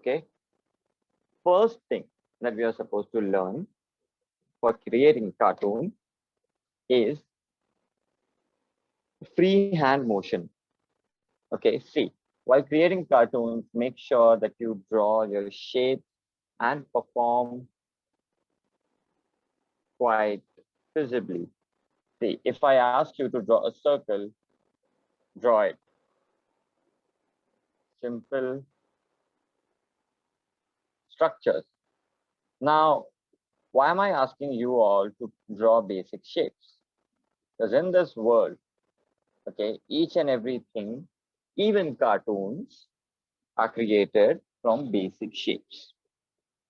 Okay. First thing that we are supposed to learn for creating cartoon is freehand motion. Okay, see, while creating cartoons, make sure that you draw your shape and perform quite visibly. See, if I ask you to draw a circle, draw it. Simple structures. Now, why am I asking you all to draw basic shapes? Because in this world, okay, each and everything, even cartoons, are created from basic shapes.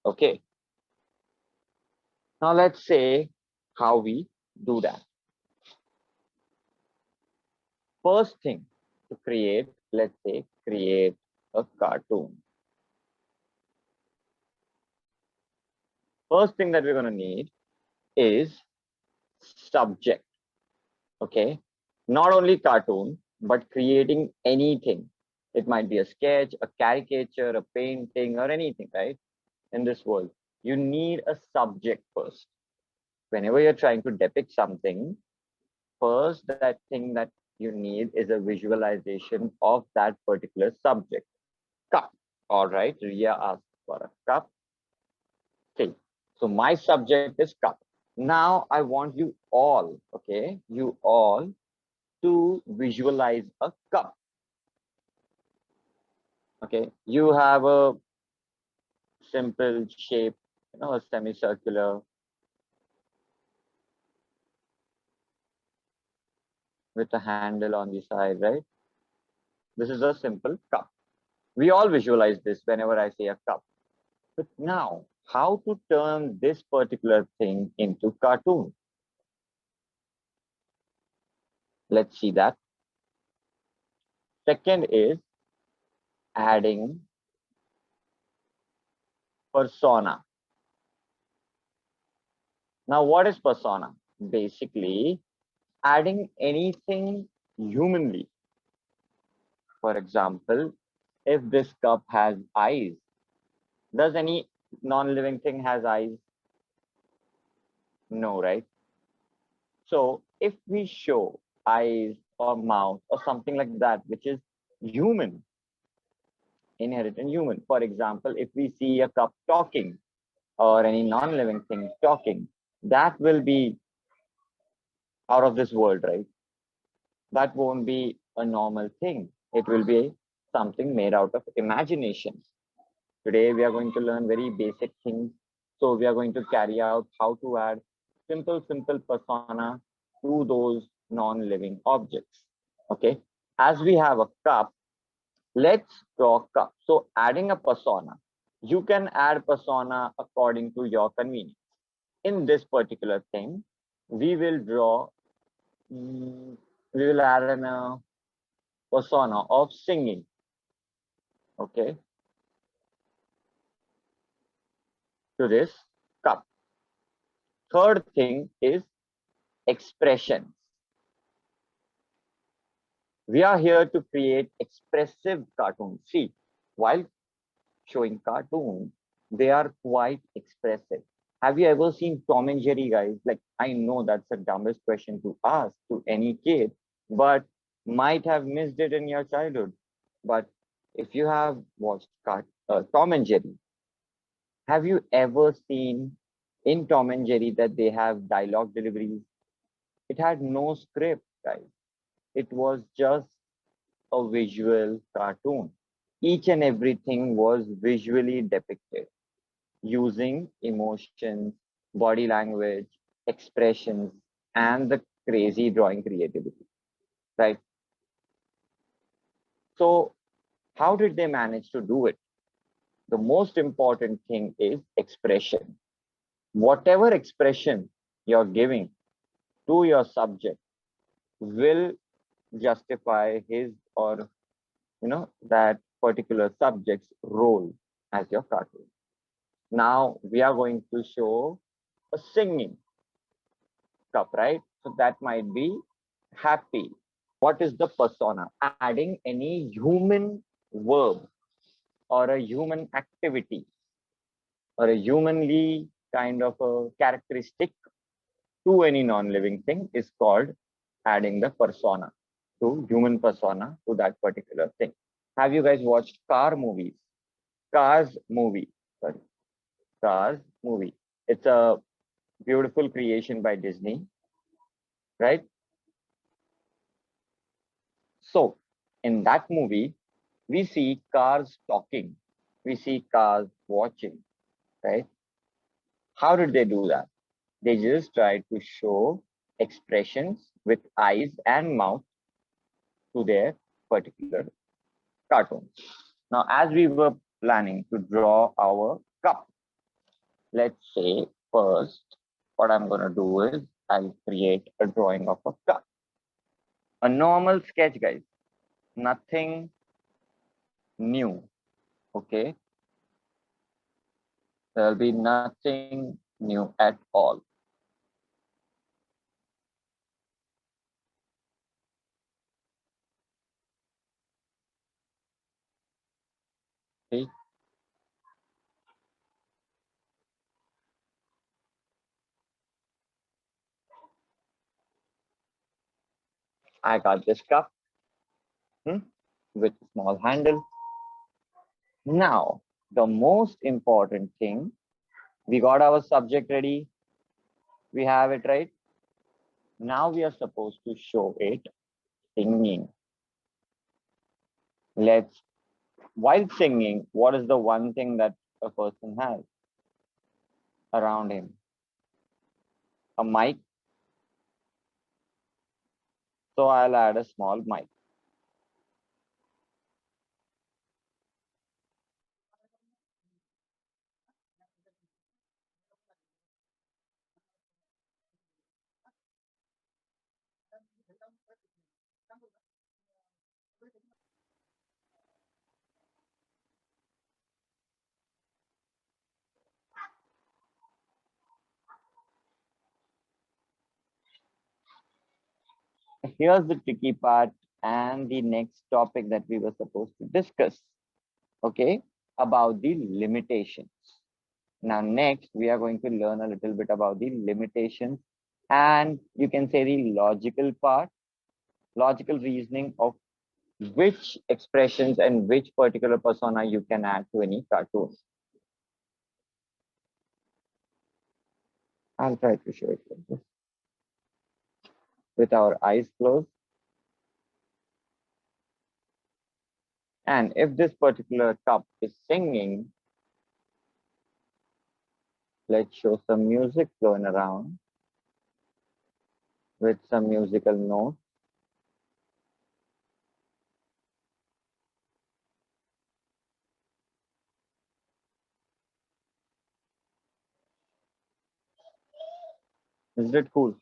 Okay. Now let's say how we do that. First thing to create, let's say, create a cartoon. First thing that we're going to need is subject. Okay. Not only cartoon, but creating anything. It might be a sketch, a caricature, a painting, or anything, right? In this world, you need a subject first. Whenever you're trying to depict something, first that thing that you need is a visualization of that particular subject. Cup. All right, Ria asked for a cup. Okay, so my subject is cup. Now I want you all, okay, you all to visualize a cup. Okay, you have a simple shape, a semicircular with a handle on the side, right? This is a simple cup. We all visualize this whenever I say a cup. But now, how to turn this particular thing into cartoon? Let's see that. Second is adding persona. Now, what is persona? Basically, adding anything humanly. For example, if this cup has eyes, does any non-living thing has eyes? No, right? So if we show eyes or mouth or something like that, which is human, inherent in human. For example, if we see a cup talking or any non-living thing talking, that will be out of this world, right? That won't be a normal thing. It will be something made out of imagination. Today, we are going to learn very basic things. So we are going to carry out how to add simple persona to those non-living objects. Okay. As we have a cup, let's draw a cup. So adding a persona, you can add persona according to your convenience. In this particular thing, we will draw, we will add a persona of singing. Okay. To this cup. Third thing is expressions. We are here to create expressive cartoons. See, while showing cartoons, they are quite expressive. Have you ever seen Tom and Jerry, guys? Like, I know that's the dumbest question to ask to any kid, but might have missed it in your childhood. But if you have watched Tom and Jerry, have you ever seen in Tom and Jerry that they have dialogue deliveries? It had no script, guys. It was just a visual cartoon. Each and everything was visually depicted using emotions, body language, expressions, and the crazy drawing creativity, right? So, how did they manage to do it? The most important thing is expression. Whatever expression you're giving to your subject will justify his or that particular subject's role as your cartoon. Now we are going to show a singing cup, right? So that might be happy. What is the persona? Adding any human verb or a human activity or a humanly kind of a characteristic to any non-living thing is called adding the persona to human persona to that particular thing. Have you guys watched car movies? Cars movie. Sorry, Cars movie. It's a beautiful creation by Disney, right? So in that movie, we see cars talking, we see cars watching, right? How did they do that? They just tried to show expressions with eyes and mouth to their particular cartoon. Now, as we were planning to draw our cup, let's say first, what I'm going to do is I'll create a drawing of a cup. A normal sketch, guys, nothing new, okay? There'll be nothing new at all. Okay, I got this cup with a small handle. Now, the most important thing, we got our subject ready. We have it right. Now we are supposed to show it singing. Let's, while singing, what is the one thing that a person has around him? A mic. So I'll add a small mic. Here's the tricky part and the next topic that we were supposed to discuss, okay, about the limitations. Now, next, we are going to learn a little bit about the limitations and you can say the logical part, logical reasoning of which expressions and which particular persona you can add to any cartoon. I'll try to show it like this with our eyes closed. And if this particular cup is singing, let's show some music flowing around with some musical notes. Is it cool?